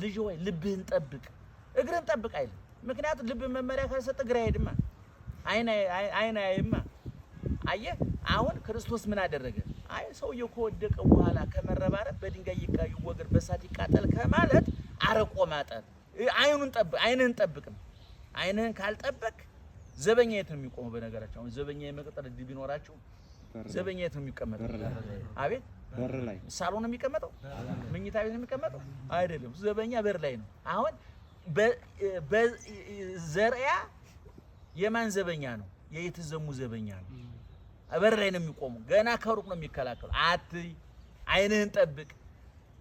ልጅ ሆይ ልብህን ጠብቅ እግርን ጠብቅ አይልም። ምክንያቱም ልብ መመሪያ ካልሰጠ እግር አይሄድማ አይን አይማ። አየህ አሁን ክርስቶስ ምን አደረገ? አይ ሰውየው ከወደቀ በኋላ ከመረባረብ በድንጋይ ይወገር በሳት ይቃጠል ከማለት አረቆ ማጠብ አይንህን ጠብቅ ነው። አይንህን ካልጠበቅ ዘበኛ የት ነው የሚቆመው? በነገራችን አሁን ዘበኛ የመቅጠር እድል ቢኖራችሁ ዘበኛ የት ነው የሚቀመጠው? አቤት በር ላይ ሳሎን ነው የሚቀመጠው? መኝታ ቤት ነው የሚቀመጠው? አይደለም፣ ዘበኛ በር ላይ ነው። አሁን በዘርያ የማን ዘበኛ ነው? የየትዘሙ ዘበኛ ነው። በር ላይ ነው የሚቆመው። ገና ከሩቅ ነው የሚከላከሉ። አትይ አይንህን ጠብቅ።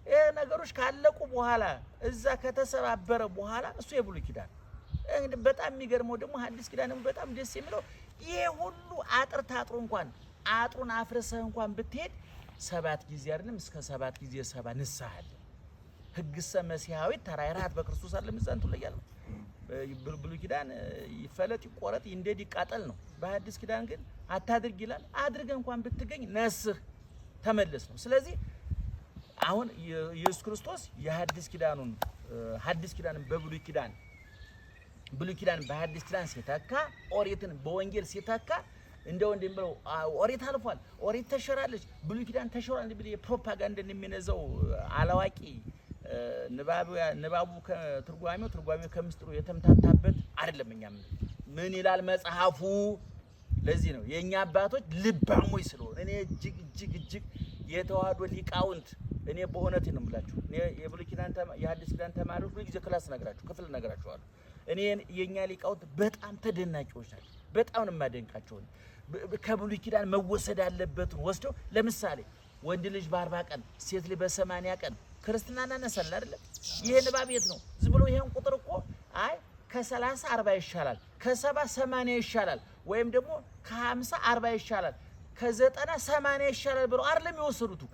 ይሄ ነገሮች ካለቁ በኋላ እዛ ከተሰባበረ በኋላ እሱ የብሉይ ኪዳን በጣም የሚገርመው ደግሞ ሐዲስ ኪዳን በጣም ደስ የሚለው ይሄ ሁሉ አጥር ታጥሮ እንኳን አጥሩን አፍርሰህ እንኳን ብትሄድ 7 ጊዜ አይደለም እስከ 7 ጊዜ 7 ንስሐ አለ። ሕግሰ መሲሐዊት ተራይራት በክርስቶስ አለ ምዛንቱ ላይ ያለው ብሉይ ኪዳን ይፈለጥ ይቆረጥ ይንደድ ይቃጠል ነው። በሐዲስ ኪዳን ግን አታድርግ ይላል። አድርገህ እንኳን ብትገኝ ነስህ ተመለስ ነው። ስለዚህ አሁን ኢየሱስ ክርስቶስ የሐዲስ ኪዳኑን ሐዲስ ኪዳንን በብሉይ ኪዳን ብሉይ ኪዳን በሐዲስ ኪዳን ሲተካ ኦሪትን በወንጌል ሲተካ እንደው እንደምለው ኦሪት አልፏል፣ ኦሪት ተሸራለች፣ ብሉይ ኪዳን ተሸራል እንደ የፕሮፓጋንዳ እንደሚነዛው አላዋቂ ንባቡ ከትርጓሜው ከምስጥሩ የተምታታበት አይደለም። እኛም ምን ይላል መጽሐፉ? ለዚህ ነው የኛ አባቶች ልባሞች ስለሆነ እኔ እጅግ የተዋህዶ ሊቃውንት እኔ በእውነት ነው የምላችሁ። እኔ የብሉይ ኪዳን የሐዲስ ኪዳን ተማሪዎች ሁሉ ጊዜ ክላስ ነግራችሁ ክፍል ነግራችኋለሁ። እኔ የኛ ሊቃውንት በጣም ተደናቂዎች ናቸው። በጣም ነው የማደንቃቸው። ከብሉይ ኪዳን መወሰድ ያለበትን ወስደው ለምሳሌ ወንድ ልጅ በ40 ቀን ሴት ልጅ በ80 ቀን ክርስትና እናነሳለን አይደል? ይሄ ንባብ የት ነው? ዝም ብሎ ይሄን ቁጥር እኮ አይ ከ30 40 ይሻላል፣ ከ70 80 ይሻላል፣ ወይም ደግሞ ከ50 40 ይሻላል፣ ከ90 80 ይሻላል ብለው አይደለም የወሰዱት እኮ።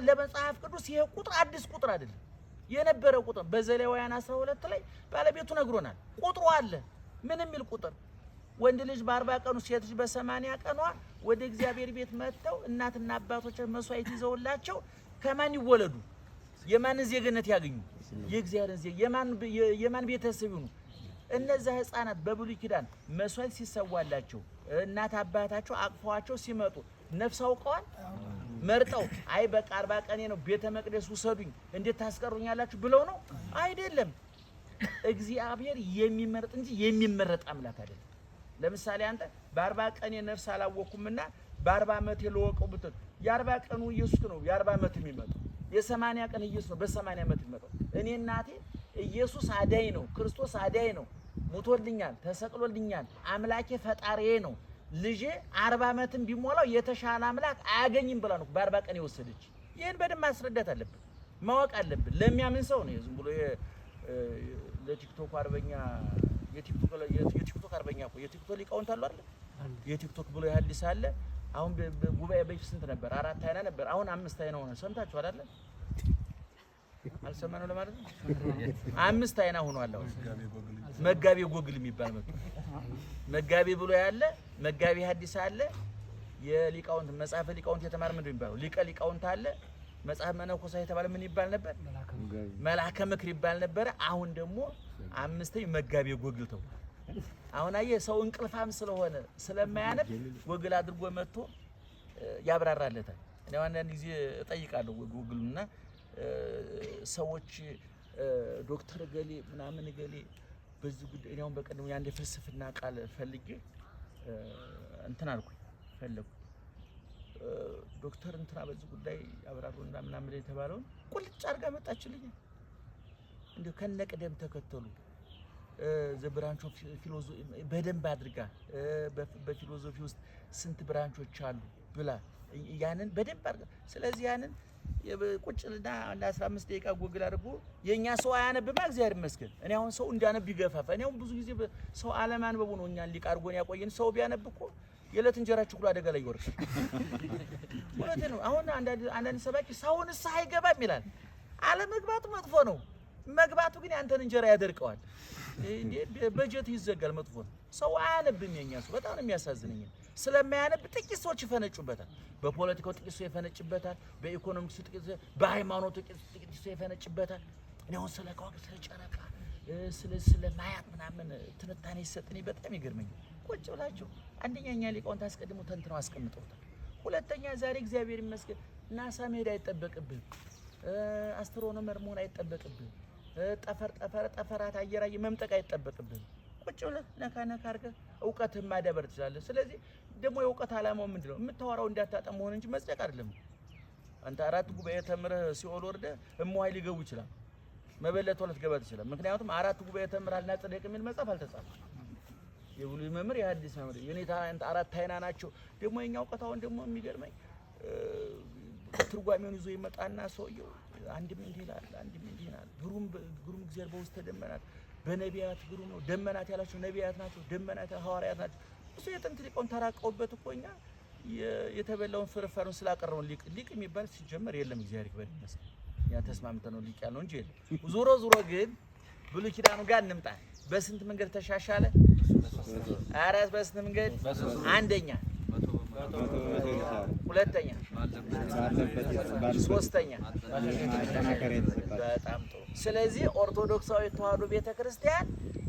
ለመጽሐፍ ቅዱስ ይሄ ቁጥር አዲስ ቁጥር አይደለም፣ የነበረ ቁጥር በዘሌዋውያን 12 ላይ ባለቤቱ ነግሮናል። ቁጥሩ አለ። ምን የሚል ቁጥር? ወንድ ልጅ በ40 ቀኑ ሴት ልጅ በ80 ቀኗ ወደ እግዚአብሔር ቤት መጥተው እናትና አባቶቻቸው መስዋዕት ይዘውላቸው ከማን ይወለዱ? የማን ዜግነት ያገኙ? የእግዚአብሔር ዜግ የማን ቤተሰብ ይሁኑ? እነዛ ህፃናት በብሉይ ኪዳን መስዋዕት ሲሰዋላቸው እናት አባታቸው አቅፈዋቸው ሲመጡ ነፍስ አውቀዋል? መርጠው አይ በቃ 40 ቀኔ ነው ቤተ መቅደስ ውሰዱኝ እንዴት ታስቀሩኛላችሁ ብለው ነው? አይደለም። እግዚአብሔር የሚመርጥ እንጂ የሚመረጥ አምላክ አይደለም። ለምሳሌ አንተ በ40 ቀኔ ነፍስ አላወኩምና በ40 ዓመት ለወቀው ብትል የ40 ቀኑ ኢየሱስ ነው የ40 ዓመት የሚመጣው። የ80 ቀን ኢየሱስ ነው በ80 ዓመት የሚመጣው። እኔ እናቴ ኢየሱስ አዳይ ነው፣ ክርስቶስ አዳይ ነው፣ ሞቶልኛል፣ ተሰቅሎልኛል፣ አምላኬ ፈጣሪዬ ነው፣ ልጄ 40 ዓመትም ቢሞላው የተሻለ አምላክ አያገኝም ብላ ነው በ40 ቀን የወሰደች። ይሄን በደንብ ማስረዳት አለብን፣ ማወቅ አለብን። ለሚያምን ሰው ነው ዝም ብሎ ለቲክቶክ አርበኛ የቲክቶክ አርበኛ እኮ የቲክቶክ ሊቃውንት አሉ አይደል? የቲክቶክ ብሎ የሐዲስ አለ። አሁን በጉባኤ በፊት ስንት ነበር? 4 አይና ነበር። አሁን 5 አይና ሆነ። ሰምታችኋል አይደል? አልሰማነው ለማለት ነው። 5 አይና ሆኗል። አሁን መጋቤ ጎግል የሚባል መጥቶ መጋቤ ብሎ ያለ መጋቤ ሐዲስ አለ። የሊቃውንት መጽሐፈ ሊቃውንት የተማረ ምንድን የሚባለው ሊቀ ሊቃውንት አለ። መጽሐፍ መነኮሳት የተባለ ምን ይባል ነበር? መልአከ ምክር ይባል ነበር። አሁን ደግሞ 5ኛ መጋቤ ጎግል ተው። አሁን አየህ ሰው እንቅልፋም ስለሆነ ስለማያነብ ጎግል አድርጎ መጥቶ ያብራራለታል። እኔ አንዳንድ ጊዜ እጠይቃለሁ ጎግልና ሰዎች ዶክተር ገሌ ምናምን ገሌ በዚህ ጉዳይ እኔ አሁን በቀደም ያንዴ ፍልስፍና ቃል ፈልጌ እንትን አልኩኝ ፈለኩ ዶክተር እንትና በዚህ ጉዳይ ያብራሩና ምናምን የተባለውን ቁልጭ አድርጋ መጣችልኝ። እንዴ ከነቀደም ተከተሉ ዘብራንቾ ፊሎዞፊ በደንብ አድርጋ በፊሎዞፊ ውስጥ ስንት ብራንቾች አሉ ብላ ያንን በደንብ አድርጋ። ስለዚህ ያንን ቁጭልና አንድ 15 ደቂቃ ጎግል አድርጎ የኛ ሰው አያነብማ እግዚአብሔር ይመስገን። እኔ አሁን ሰው እንዲያነብ ይገፋፋ። እኔ አሁን ብዙ ጊዜ ሰው አለማንበቡ ነው እኛን ሊቃርጎን ያቆየን። ሰው ቢያነብ እኮ የዕለት እንጀራችሁ ሁሉ አደጋ ላይ ይወርቃል። ማለት ነው። አሁን አንዳንድ ሰባኪ ሰውን እሳ አይገባም ይላል። አለመግባቱ መጥፎ ነው። መግባቱ ግን ያንተን እንጀራ ያደርቀዋል። በጀት ይዘጋል። መጥፎ ነው። ሰው አያነብም። የኛ ሰው በጣም ነው የሚያሳዝነኝ። ስለማያነብ ጥቂት ሰዎች ይፈነጩበታል። በፖለቲካው ጥቂት ሰው ይፈነጭበታል። በኢኮኖሚክሱ ጥቂት፣ በሃይማኖቱ ጥቂት ሰው ይፈነጭበታል። እኔ አሁን ስለ ከዋክብት ስለ ጨረቃ ስለ ማያት ምናምን ትንታኔ ይሰጥኝ በጣም ይገርመኛል። ቁጭ ብላችሁ አንደኛ እኛ ሊቃውንት አስቀድሞ ተንትነው አስቀምጠውታል። ሁለተኛ ዛሬ እግዚአብሔር ይመስገን ናሳ መሄድ አይጠበቅብህም፣ አስትሮኖመር መሆን አይጠበቅብህም፣ ጠፈራት አየር መምጠቅ አይጠበቅብህም። ቁጭ ብለህ ነካ አድርገህ እውቀትህን ማዳበር ትችላለህ። ስለዚህ ደግሞ የእውቀት ዓላማው ምንድነው? የምታወራው እንዳታጣ መሆን እንጂ መጽደቅ አይደለም። አንተ 4 ጉባኤ ተምረህ ሲኦል ወርደህ እሞሃይ ሊገቡ ይችላል፣ መበለቶ ልትገባ ትችላል። ምክንያቱም 4 ጉባኤ ተምረሃልና ጽድቅ የሚል መጽሐፍ አልተጻፈም። የብሉይ መምህር የሐዲስ መምህር የኔታ 4 አይና ናቸው። ደግሞ የኛ እውቀት አሁን ደግሞ የሚገርመኝ ትርጓሜውን ይዞ ይመጣና ሰውየው አንድም እንዲህ ይላል፣ አንድም እንዲህ ይላል። ግሩም እግዚአብሔር በውስተ ደመናት በነቢያት ግሩም ነው። ደመናት ያላቸው ነቢያት ናቸው፣ ደመናት ሐዋርያት ናቸው። እሱ የጥንት ሊቃውንት ተራቀውበት እኮ እኛ የተበላውን ፍርፋሩን ስላቀረውን ሊቅ የሚባል ሲጀመር የለም። እግዚአብሔር ይክበር ይመስገን። ያ ተስማምተን ነው ሊቅ ያለው እንጂ የለም። ዞሮ ግን ብሉይ ኪዳኑ ጋር እንምጣ። በስንት መንገድ ተሻሻለ? ኧረ በስንት መንገድ? አንደኛ፣ ሁለተኛ፣ ሶስተኛ። በጣም ጥሩ። ስለዚህ ኦርቶዶክሳዊ ተዋሕዶ ቤተክርስቲያን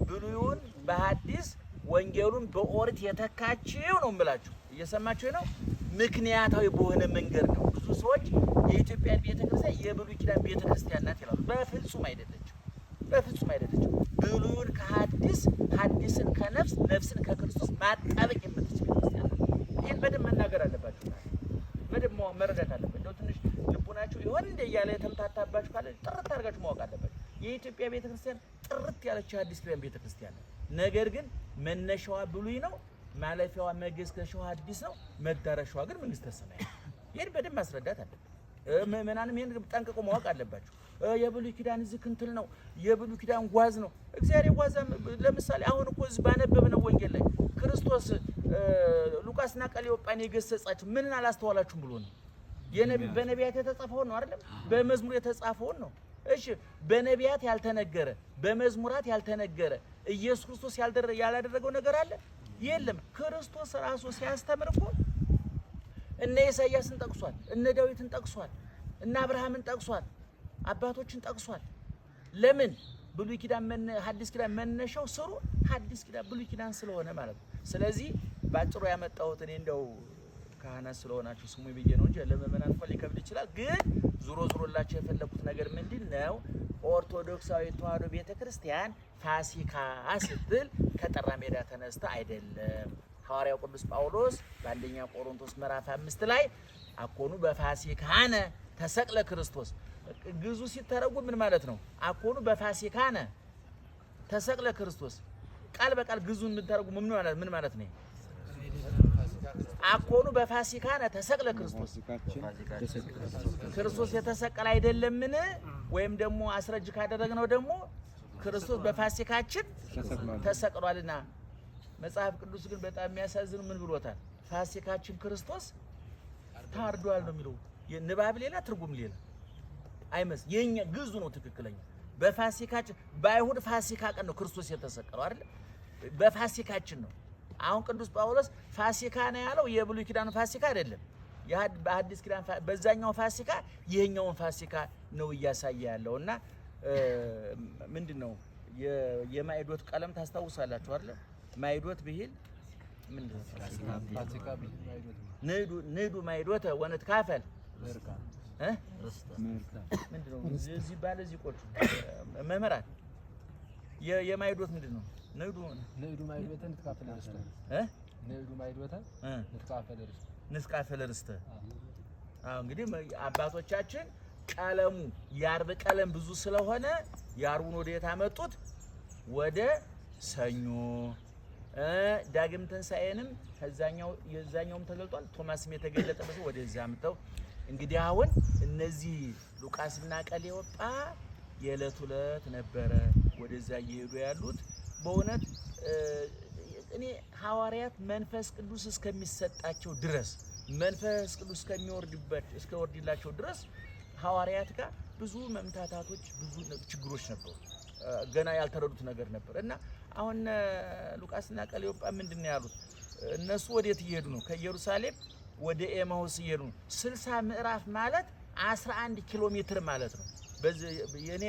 ብሉይን በሐዲስ ወንጌሉን በኦሪት የተካችው ነው የምላችሁ። እየሰማችሁ ነው። ምክንያታዊ በሆነ መንገድ ነው። ብዙ ሰዎች የኢትዮጵያ ቤተክርስቲያን የብሉይ ኪዳን ቤተክርስቲያን ናት ይላሉ። በፍጹም አይደለችም፣ በፍጹም አይደለችም። ብሉይን ከሐዲስ ሐዲስን ከነፍስ ነፍስን ከክርስቶስ ማጣበቅ የምትችል ቤተክርስቲያን ናት። ይህን በደንብ መናገር አለባችሁ፣ በደንብ መረዳት አለበት። እንደው ትንሽ ልቡናችሁ ይሆን እንደ እያለ የተምታታባችሁ ካለ ጥርት አድርጋችሁ ማወቅ አለባችሁ። የኢትዮጵያ ቤተክርስቲያን ጥርት ያለች የሐዲስ ኪዳን ቤተክርስቲያን ናት። ነገር ግን መነሻዋ ብሉይ ነው፣ ማለፊያዋ መገስገሻዋ ሐዲስ ነው፣ መዳረሻዋ ግን መንግስተ ሰማያት። ይሄን በደንብ ማስረዳት አለበት። ምእመናንም ይሄን ጠንቅቆ ማወቅ አለባቸው። የብሉይ ኪዳን እዚህ ክንትል ነው፣ የብሉይ ኪዳን ጓዝ ነው። እግዚአብሔር ጓዛ ለምሳሌ አሁን እኮ እዚህ ባነበብነው ወንጌል ላይ ክርስቶስ ሉቃስና ቀሌዮጳን የገሰጻቸው ምንን አላስተዋላችሁም ብሎ ነው። በነቢያት የተጻፈውን ነው አይደለም? በመዝሙር የተጻፈውን ነው። እሺ በነቢያት ያልተነገረ በመዝሙራት ያልተነገረ ኢየሱስ ክርስቶስ ያላደረገው ነገር አለ? የለም። ክርስቶስ ራሱ ሲያስተምር እኮ እነ ኢሳይያስን ጠቅሷል፣ እነ ዳዊትን ጠቅሷል፣ እነ አብርሃምን ጠቅሷል፣ አባቶችን ጠቅሷል። ለምን? ብሉይ ኪዳን ሐዲስ ኪዳን መነሻው ስሩ ሐዲስ ኪዳን ብሉይ ኪዳን ስለሆነ ማለት ነው። ስለዚህ ባጭሩ ያመጣሁት እኔ እንደው ካህናት ስለሆናችሁ ስሙ ብዬ ነው እንጂ ለምእመናን እንኳን ሊከብድ ይችላል። ግን ዞሮላችሁ የፈለኩት ነገር ምንድነው? ኦርቶዶክሳዊ ተዋሕዶ ቤተክርስቲያን ፋሲካ ስትል ከጠራ ሜዳ ተነስታ አይደለም። ሐዋርያው ቅዱስ ጳውሎስ በአንደኛ ቆሮንቶስ ምዕራፍ 5 ላይ አኮኑ በፋሲካነ ተሰቅለ ክርስቶስ። ግዙ ሲተረጉም ምን ማለት ነው? አኮኑ በፋሲካነ ተሰቅለ ክርስቶስ። ቃል በቃል ግዙን የምትተረጉሙ ምን ማለት ነው? አኮኑ በፋሲካነ ተሰቅለ ክርስቶስ። ክርስቶስ የተሰቀለ አይደለምን? ወይም ደግሞ አስረጅ ካደረግነው ደግሞ ክርስቶስ በፋሲካችን ተሰቅሏልና። መጽሐፍ ቅዱስ ግን በጣም የሚያሳዝኑ ምን ብሎታል? ፋሲካችን ክርስቶስ ታርዷል ነው የሚለው። ንባብ ሌላ ትርጉም ሌላ አይመስል። የኛ ግዙ ነው ትክክለኛ። በፋሲካችን በአይሁድ ፋሲካ ቀን ነው ክርስቶስ የተሰቀለው አይደል? በፋሲካችን ነው። አሁን ቅዱስ ጳውሎስ ፋሲካ ነው ያለው የብሉይ ኪዳን ፋሲካ አይደለም። በሐዲስ ኪዳን በዛኛው ፋሲካ ይሄኛውን ፋሲካ ነው እያሳየ ያለውና ምንድነው የማይዶት ቀለም ታስታውሳላችሁ አይደል? ማይዶት ብሂል ምንድነው? ፋሲካ ብሂል ማይዶት ንዱ ማይዶት ወነት ካፈል ምንድነው? እዚህ ባለ እዚህ ቆጥ መመራት የማይዶት ምንድነው? ንዱ ማይዶትን ተካፈለ ርስተ ንዱ ማይዶትን ንስካፈለ ርስተ። እንግዲህ አባቶቻችን ቀለሙ የአርብ ቀለም ብዙ ስለሆነ የአርቡን ወደ የት አመጡት? ወደ ሰኞ። ዳግም ትንሣኤንም የዛኛውም ተገልጧል። ቶማስም የተገለጠበት ወደዛ አምጥተው እንግዲህ አሁን እነዚህ ሉቃስና ቀሌዮጳ የዕለት ዕለት ነበረ ወደዛ እየሄዱ ያሉት። በእውነት እኔ ሐዋርያት መንፈስ ቅዱስ እስከሚሰጣቸው ድረስ መንፈስ ቅዱስ እስከሚወርድላቸው ድረስ ሐዋርያት ጋር ብዙ መምታታቶች፣ ብዙ ችግሮች ነበሩ። ገና ያልተረዱት ነገር ነበር እና አሁን ሉቃስና ቀሌዮጳ ምንድነው ያሉት? እነሱ ወዴት እየሄዱ ነው? ከኢየሩሳሌም ወደ ኤማሁስ እየሄዱ ነው። 60 ምዕራፍ ማለት 11 ኪሎ ሜትር ማለት ነው። በዚህ የኔ